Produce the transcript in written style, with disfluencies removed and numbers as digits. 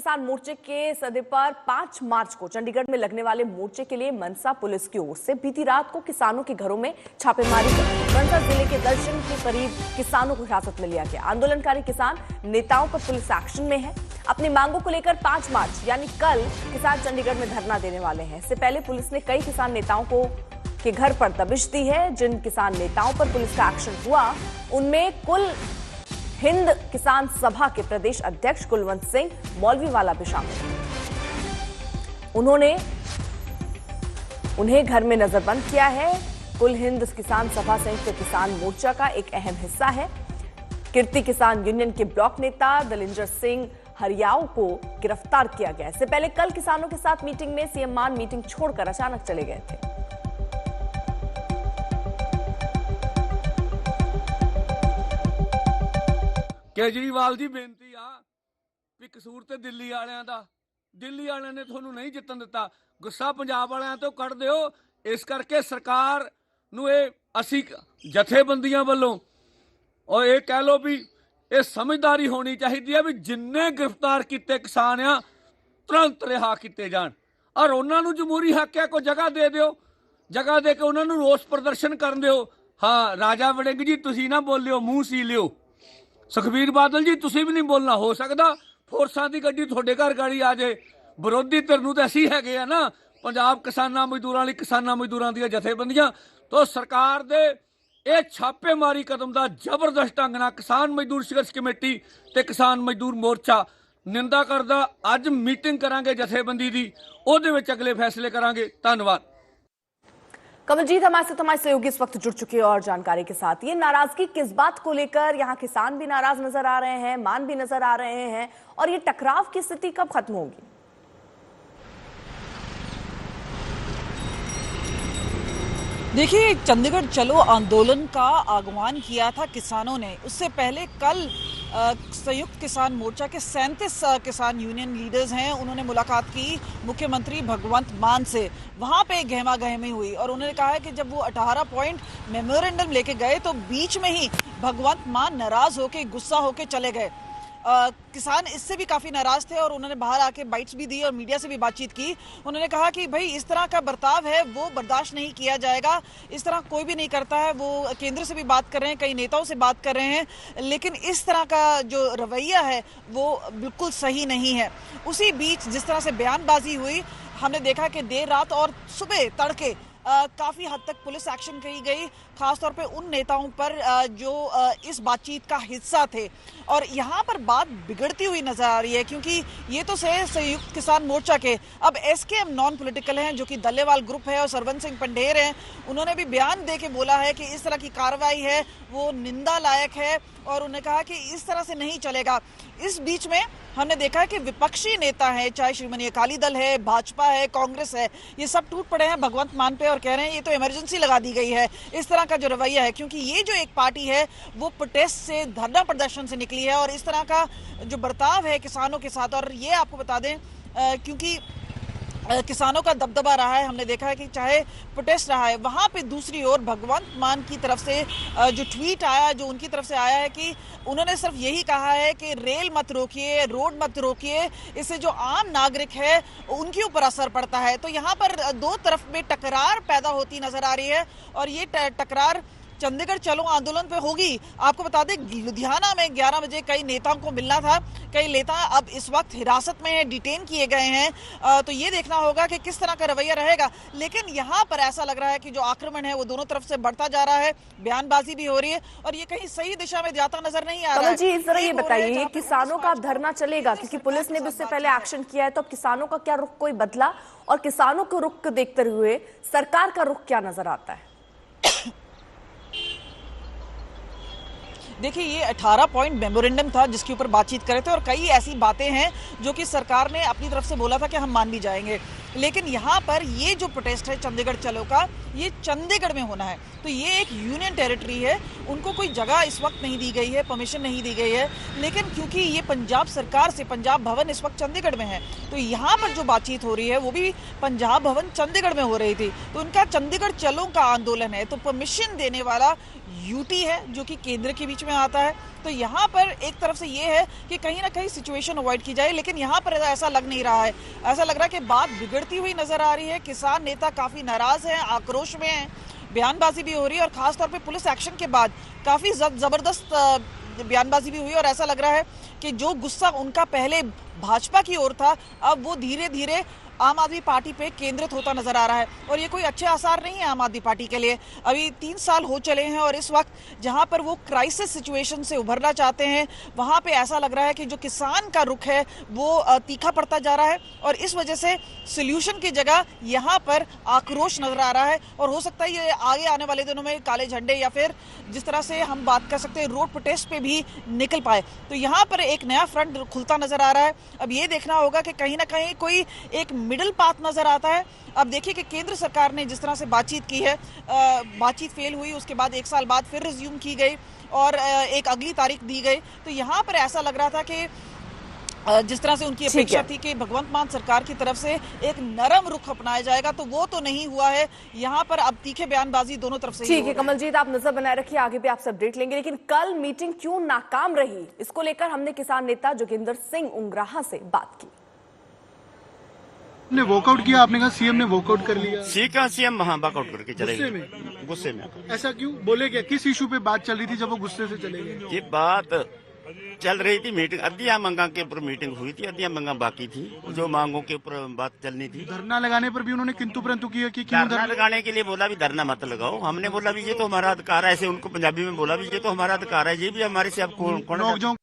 किसान मोर्चे के सदे पर 5 मार्च को चंडीगढ़ में लगने वाले मोर्चे के लिए मनसा पुलिस की ओर से बीती रात को किसानों के घरों में छापेमारी की। मनसा जिले के दर्जन के करीब किसानों को हिरासत में लिया गया। आंदोलनकारी किसान नेताओं पर पुलिस एक्शन में है। अपनी मांगों को लेकर 5 मार्च यानी कल किसान चंडीगढ़ में धरना देने वाले हैं। इससे पहले पुलिस ने कई किसान नेताओं को के घर पर दबिश दी है। जिन किसान नेताओं पर पुलिस का एक्शन हुआ उनमें कुल हिंद किसान सभा के प्रदेश अध्यक्ष कुलवंत सिंह मौलवीवाला भी शामिल हैं। उन्हें घर में नजरबंद किया है। कुल हिंद किसान सभा संयुक्त किसान मोर्चा का एक अहम हिस्सा है। कीर्ति किसान यूनियन के ब्लॉक नेता दलिंजर सिंह हरियाव को गिरफ्तार किया गया। इससे पहले कल किसानों के साथ मीटिंग में सीएम मान मीटिंग छोड़कर अचानक चले गए थे। केजरीवाल जी बेनती आ भी कसूर ते दिल्ली वालियां दा, दिल्ली वालियां ने तुहानू नहीं जितन दिता, गुस्सा पंजाब वालियां तो कढ़ दिओ। इस करके सरकार नू असी जथेबंदियां वालों और ये कह लो भी ये समझदारी होनी चाहिए है भी जिन्ने गिरफ्तार किए किसान आ तुरंत रिहा किए जान और उन्होंने जमहूरी हक है कोई जगह दे दिओ, जगह दे के उन्होंने रोस प्रदर्शन कर दिओ। हाँ राजा वड़िंग जी तुसीं ना बोलिओ, मुंह सी लिओ। सुखबीर बादल जी तुसीं भी नहीं बोलना, हो सकता फोर्सां दी गड्डी तुहाडे घर गाड़ी आ जाए। विरोधी धिर नूं तां असीं हैगे आ ना, पंजाब किसानां मजदूरां लई किसानां मजदूरां दी जथेबंदियां। तो सरकार दे ये छापेमारी कदम दा जबरदस्त ढंग नाल किसान मजदूर संघर्ष कमेटी ते किसान मजदूर मोर्चा निंदा करदा। अज मीटिंग करांगे जथेबंदी दी, ओहदे विच अगले फैसले करांगे। धन्नवाद। कमलजीत हमारे सहयोगी इस वक्त जुड़ चुके हैं और जानकारी के साथ। ये नाराजगी किस बात को लेकर, यहाँ किसान भी नाराज नजर आ रहे हैं, मान भी नजर आ रहे हैं, और ये टकराव की स्थिति कब खत्म होगी? देखिए, चंडीगढ़ चलो आंदोलन का आह्वान किया था किसानों ने। उससे पहले कल संयुक्त किसान मोर्चा के 37 किसान यूनियन लीडर्स हैं, उन्होंने मुलाकात की मुख्यमंत्री भगवंत मान से। वहां पे गहमा गहमी हुई और उन्होंने कहा है कि जब वो 18 पॉइंट मेमोरेंडम लेके गए तो बीच में ही भगवंत मान नाराज होके, गुस्सा होके चले गए। किसान इससे भी काफ़ी नाराज थे और उन्होंने बाहर आके बाइट्स भी दी और मीडिया से भी बातचीत की। उन्होंने कहा कि भाई इस तरह का बर्ताव है वो बर्दाश्त नहीं किया जाएगा, इस तरह कोई भी नहीं करता है। वो केंद्र से भी बात कर रहे हैं, कई नेताओं से बात कर रहे हैं, लेकिन इस तरह का जो रवैया है वो बिल्कुल सही नहीं है। उसी बीच जिस तरह से बयानबाजी हुई, हमने देखा कि देर रात और सुबह तड़के काफ़ी हद तक पुलिस एक्शन की गई, खासतौर पे उन नेताओं पर जो इस बातचीत का हिस्सा थे। और यहाँ पर बात बिगड़ती हुई नजर आ रही है, क्योंकि ये तो संयुक्त किसान मोर्चा के अब एसकेएम नॉन पॉलिटिकल हैं, जो कि दल्लेवाल ग्रुप है और सरवंत सिंह पंढेर हैं। उन्होंने भी बयान दे के बोला है कि इस तरह की कार्रवाई है वो निंदा लायक है और उन्होंने कहा कि इस तरह से नहीं चलेगा। इस बीच में हमने देखा कि विपक्षी नेता है, चाहे श्रोमणी अकाली दल है, भाजपा है, कांग्रेस है, ये सब टूट पड़े हैं भगवंत मान पे और कह रहे हैं ये तो इमरजेंसी लगा दी गई है। इस तरह का जो रवैया है, क्योंकि ये जो एक पार्टी है वो प्रोटेस्ट से, धरना प्रदर्शन से निकली है और इस तरह का जो बर्ताव है किसानों के साथ, और ये आपको बता दें क्योंकि किसानों का दबदबा रहा है, हमने देखा है कि चाहे प्रोटेस्ट रहा है, वहां पे दूसरी ओर भगवंत मान की तरफ से जो ट्वीट आया, जो उनकी तरफ से आया है कि उन्होंने सिर्फ यही कहा है कि रेल मत रोकिए, रोड मत रोकिए, इससे जो आम नागरिक है उनके ऊपर असर पड़ता है। तो यहाँ पर दो तरफ में टकरार पैदा होती नजर आ रही है और ये टकरार चंडीगढ़ चलो आंदोलन पे होगी। आपको बता दें लुधियाना में 11 बजे कई नेताओं को मिलना था, कई नेता अब इस वक्त हिरासत में डिटेन किए गए हैं। तो ये देखना होगा कि किस तरह का रवैया रहेगा। लेकिन यहाँ पर ऐसा लग रहा है कि जो आक्रमण है वो दोनों तरफ से बढ़ता जा रहा है, बयानबाजी भी हो रही है और ये कहीं सही दिशा में जाता नजर नहीं आ रहा है। जी, इस तरह ये बताइए, किसानों का धरना चलेगा क्योंकि पुलिस ने भी उससे पहले एक्शन किया है, तो अब किसानों का क्या रुख कोई बदला और किसानों को रुख देखते हुए सरकार का रुख क्या नजर आता है? देखिए, ये 18 पॉइंट मेमोरेंडम था जिसके ऊपर बातचीत करे थे और कई ऐसी बातें हैं जो कि सरकार ने अपनी तरफ से बोला था कि हम मान भी जाएंगे। लेकिन यहाँ पर ये जो प्रोटेस्ट है चंडीगढ़ चलो का, ये चंडीगढ़ में होना है। तो ये एक यूनियन टेरिटरी है, उनको कोई जगह इस वक्त नहीं दी गई है, परमिशन नहीं दी गई है, लेकिन क्योंकि ये पंजाब सरकार से, पंजाब भवन इस वक्त चंडीगढ़ में है, तो यहाँ पर जो बातचीत हो रही है वो भी पंजाब भवन चंडीगढ़ में हो रही थी। तो उनका चंडीगढ़ चलो का आंदोलन है, तो परमिशन देने वाला यूटी है जो कि केंद्र के बीच में आता है। तो यहाँ पर एक तरफ से ये है कि कहीं ना कहीं सिचुएशन अवॉइड की जाए, लेकिन यहाँ पर ऐसा लग नहीं रहा है। ऐसा लग रहा है कि बात बिगड़ती हुई नजर आ रही है। किसान नेता काफी नाराज हैं, आक्रोश में हैं, बयानबाजी भी हो रही है और खासतौर पे पुलिस एक्शन के बाद काफी जबरदस्त बयानबाजी भी हुई और ऐसा लग रहा है कि जो गुस्सा उनका पहले भाजपा की ओर था, अब वो धीरे धीरे आम आदमी पार्टी पे केंद्रित होता नजर आ रहा है। और ये कोई अच्छे आसार नहीं है आम आदमी पार्टी के लिए। अभी 3 साल हो चले हैं और इस वक्त जहां पर वो क्राइसिस सिचुएशन से उभरना चाहते हैं, वहां पे ऐसा लग रहा है कि जो किसान का रुख है वो तीखा पड़ता जा रहा है और इस वजह से सोल्यूशन की जगह यहाँ पर आक्रोश नजर आ रहा है। और हो सकता है ये आगे आने वाले दिनों में काले झंडे या फिर जिस तरह से हम बात कर सकते हैं रोड प्रोटेस्ट पे भी निकल पाए। तो यहाँ पर एक नया फ्रंट खुलता नजर आ रहा है। अब ये देखना होगा कि कहीं ना कहीं कोई एक मिडिल पाथ नजर आता है। अब देखिए कि केंद्र सरकार ने जिस तरह से बातचीत की है, बातचीत फेल हुई, उसके बाद 1 साल बाद फिर रिज्यूम की गई और एक अगली तारीख दी गई। तो यहाँ पर ऐसा लग रहा था कि जिस तरह से उनकी अपेक्षा थी कि भगवंत मान सरकार की तरफ से एक नरम रुख अपनाया जाएगा, तो वो तो नहीं हुआ है। यहाँ पर अब तीखे बयानबाजी दोनों तरफ से। ठीक है कमलजीत, आप नजर बनाए रखिए, आगे भी आपसे अपडेट लेंगे। लेकिन कल मीटिंग क्यों नाकाम रही, इसको लेकर हमने किसान नेता जोगिंदर सिंह उंगराहा से बात की। ने वॉकआउट किया, आपने कहा सीएम ने वॉकआउट कर लिया। सीएम वहाँ वॉकआउट करके चले गए। गुस्से में ऐसा क्यों बोले? क्या किस इशू पे बात चल रही थी जब वो गुस्से से चले गए? ये बात चल रही थी, मीटिंग अद्धिया मंगा के ऊपर मीटिंग हुई थी, अद्धिया मंगा बाकी थी, जो मांगों के ऊपर बात चलनी थी। धरना लगाने पर भी उन्होंने किंतु परंतु किया कि क्यों धरना लगाने के लिए बोला भी धरना मत लगाओ। हमने बोला भी ये तो हमारा अधिकार है, ऐसे उनको पंजाबी में बोला भी ये तो हमारा अधिकार है, ये भी हमारे से आप कौन